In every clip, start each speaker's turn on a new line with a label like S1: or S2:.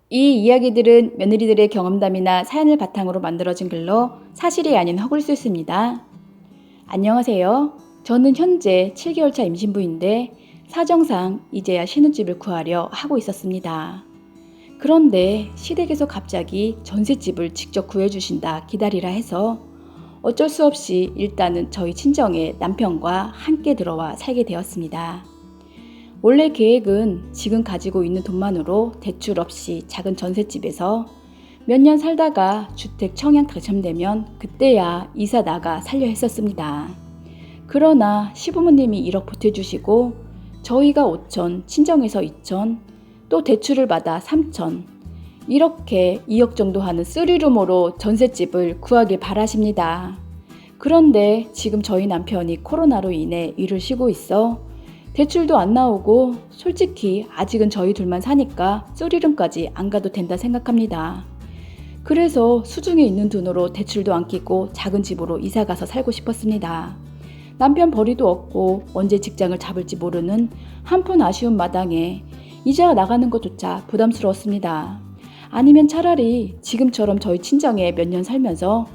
S1: 이 이야기들은 며느리들의 경험담이나 사연을 바탕으로 만들어진 글로 사실이 아닌 허굴소스입니다. 안녕하세요. 저는 현재 7개월 차 임신부인데 사정상 이제야 신혼집을 구하려 하고 있었습니다. 그런데 시댁에서 갑자기 전셋집을 직접 구해주신다 기다리라 해서 어쩔 수 없이 일단은 저희 친정에 남편과 함께 들어와 살게 되었습니다. 원래 계획은 지금 가지고 있는 돈만으로 대출 없이 작은 전셋집에서 몇 년 살다가 주택 청약 당첨되면 그때야 이사 나가 살려 했었습니다. 그러나 시부모님이 1억 보태주시고 저희가 5천, 친정에서 2천, 또 대출을 받아 3천, 이렇게 2억 정도 하는 3룸으로 전셋집을 구하길 바라십니다. 그런데 지금 저희 남편이 코로나로 인해 일을 쉬고 있어 대출도 안 나오고 솔직히 아직은 저희 둘만 사니까 쏘리룸까지 안 가도 된다 생각합니다. 그래서 수중에 있는 돈으로 대출도 안 끼고 작은 집으로 이사가서 살고 싶었습니다. 남편 벌이도 없고 언제 직장을 잡을지 모르는 한푼 아쉬운 마당에 이자 나가는 것조차 부담스러웠습니다. 아니면 차라리 지금처럼 저희 친정에 몇 년 살면서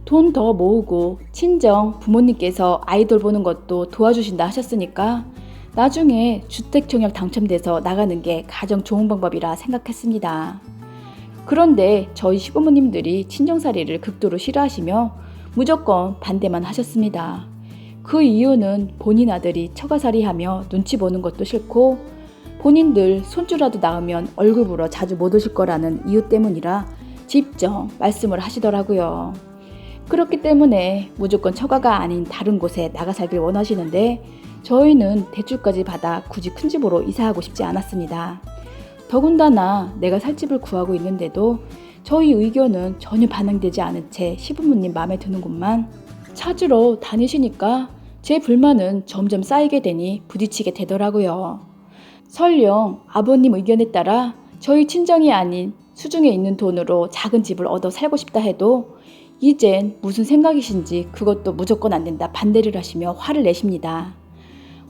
S1: 돈 더 모으고 친정 부모님께서 아이돌 보는 것도 도와주신다 하셨으니까 나중에 주택청약 당첨돼서 나가는 게 가장 좋은 방법이라 생각했습니다. 그런데 저희 시부모님들이 친정살이를 극도로 싫어하시며 무조건 반대만 하셨습니다. 그 이유는 본인 아들이 처가살이하며 눈치 보는 것도 싫고 본인들 손주라도 낳으면 얼굴 보러 자주 못 오실 거라는 이유 때문이라 직접 말씀을 하시더라고요. 그렇기 때문에 무조건 처가가 아닌 다른 곳에 나가 살길 원하시는데 저희는 대출까지 받아 굳이 큰 집으로 이사하고 싶지 않았습니다. 더군다나 내가 살 집을 구하고 있는데도 저희 의견은 전혀 반영되지 않은 채 시부모님 마음에 드는 곳만 찾으러 다니시니까 제 불만은 점점 쌓이게 되니 부딪히게 되더라고요. 설령 아버님 의견에 따라 저희 친정이 아닌 수중에 있는 돈으로 작은 집을 얻어 살고 싶다 해도 이젠 무슨 생각이신지 그것도 무조건 안 된다 반대를 하시며 화를 내십니다.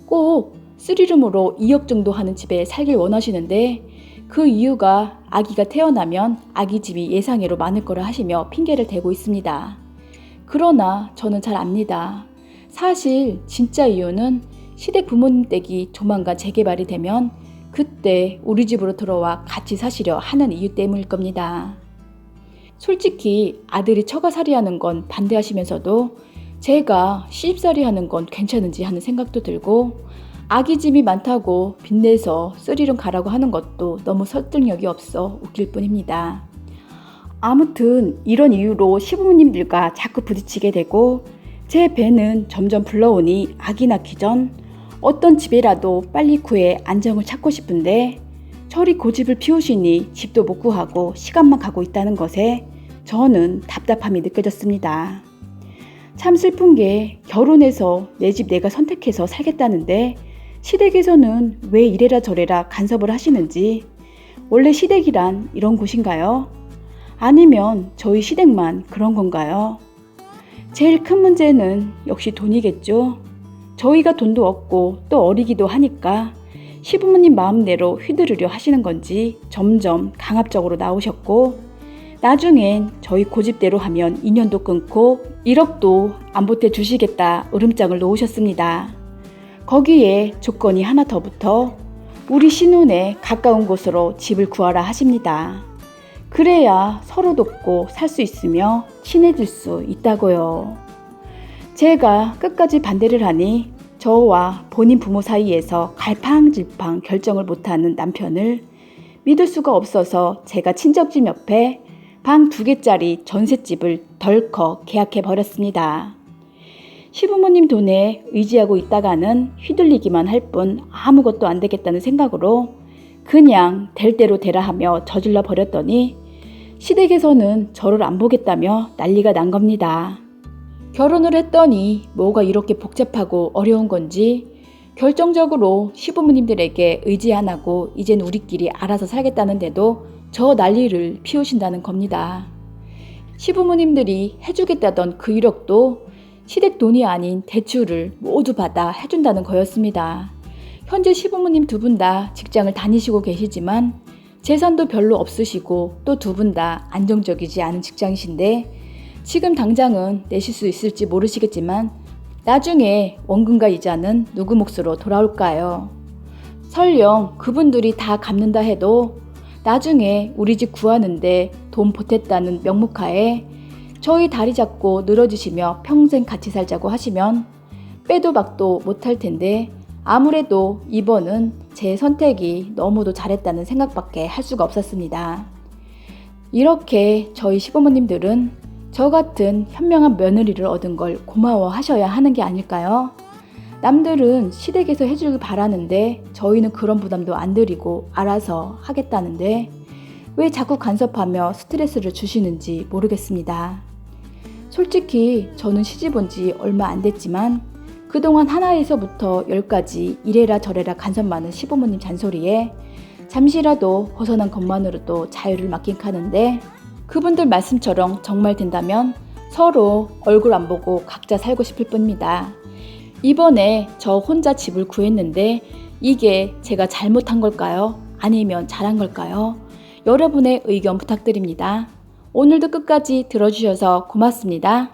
S1: 꼭 3룸으로 2억 정도 하는 집에 살길 원하시는데 그 이유가 아기가 태어나면 아기 집이 예상외로 많을 거라 하시며 핑계를 대고 있습니다. 그러나 저는 잘 압니다. 사실 진짜 이유는 시댁 부모님 댁이 조만간 재개발이 되면 그때 우리 집으로 들어와 같이 사시려 하는 이유 때문일 겁니다. 솔직히 아들이 처가살이하는 건 반대하시면서도 제가 시집살이 하는 건 괜찮은지 하는 생각도 들고 아기 집이 많다고 빚내서 3룸 가라고 하는 것도 너무 설득력이 없어 웃길 뿐입니다. 아무튼 이런 이유로 시부모님들과 자꾸 부딪히게 되고 제 배는 점점 불러오니 아기 낳기 전 어떤 집이라도 빨리 구해 안정을 찾고 싶은데 저리 고집을 피우시니 집도 못 구하고 시간만 가고 있다는 것에 저는 답답함이 느껴졌습니다. 참 슬픈 게 결혼해서 내 집 내가 선택해서 살겠다는데 시댁에서는 왜 이래라 저래라 간섭을 하시는지 원래 시댁이란 이런 곳인가요? 아니면 저희 시댁만 그런 건가요? 제일 큰 문제는 역시 돈이겠죠. 저희가 돈도 없고 또 어리기도 하니까 시부모님 마음대로 휘두르려 하시는 건지 점점 강압적으로 나오셨고 나중엔 저희 고집대로 하면 인연도 끊고 1억도 안 보태주시겠다 으름장을 놓으셨습니다. 거기에 조건이 하나 더 붙어 우리 신혼에 가까운 곳으로 집을 구하라 하십니다. 그래야 서로 돕고 살 수 있으며 친해질 수 있다고요. 제가 끝까지 반대를 하니 저와 본인 부모 사이에서 갈팡질팡 결정을 못하는 남편을 믿을 수가 없어서 제가 친정집 옆에 방 2개짜리 전셋집을 덜컥 계약해버렸습니다. 시부모님 돈에 의지하고 있다가는 휘둘리기만 할 뿐 아무것도 안 되겠다는 생각으로 그냥 될 대로 되라 하며 저질러 버렸더니 시댁에서는 저를 안 보겠다며 난리가 난 겁니다. 결혼을 했더니 뭐가 이렇게 복잡하고 어려운 건지 결정적으로 시부모님들에게 의지 안 하고 이젠 우리끼리 알아서 살겠다는데도 저 난리를 피우신다는 겁니다. 시부모님들이 해주겠다던 그 1억도 시댁 돈이 아닌 대출을 모두 받아 해준다는 거였습니다. 현재 시부모님 2분 다 직장을 다니시고 계시지만 재산도 별로 없으시고 또 두 분 다 안정적이지 않은 직장이신데 지금 당장은 내실 수 있을지 모르시겠지만 나중에 원금과 이자는 누구 몫으로 돌아올까요? 설령 그분들이 다 갚는다 해도 나중에 우리 집 구하는데 돈 보탰다는 명목하에 저희 다리 잡고 늘어지시며 평생 같이 살자고 하시면 빼도 박도 못할 텐데 아무래도 이번은 제 선택이 너무도 잘했다는 생각밖에 할 수가 없었습니다. 이렇게 저희 시부모님들은 저 같은 현명한 며느리를 얻은 걸 고마워하셔야 하는 게 아닐까요? 남들은 시댁에서 해주길 바라는데 저희는 그런 부담도 안 드리고 알아서 하겠다는데 왜 자꾸 간섭하며 스트레스를 주시는지 모르겠습니다. 솔직히 저는 시집 온 지 얼마 안 됐지만 그동안 하나에서부터 10까지 이래라 저래라 간섭 많은 시부모님 잔소리에 잠시라도 벗어난 것만으로도 자유를 맡긴 카는데 그분들 말씀처럼 정말 된다면 서로 얼굴 안 보고 각자 살고 싶을 뿐입니다. 이번에 저 혼자 집을 구했는데 이게 제가 잘못한 걸까요? 아니면 잘한 걸까요? 여러분의 의견 부탁드립니다. 오늘도 끝까지 들어주셔서 고맙습니다.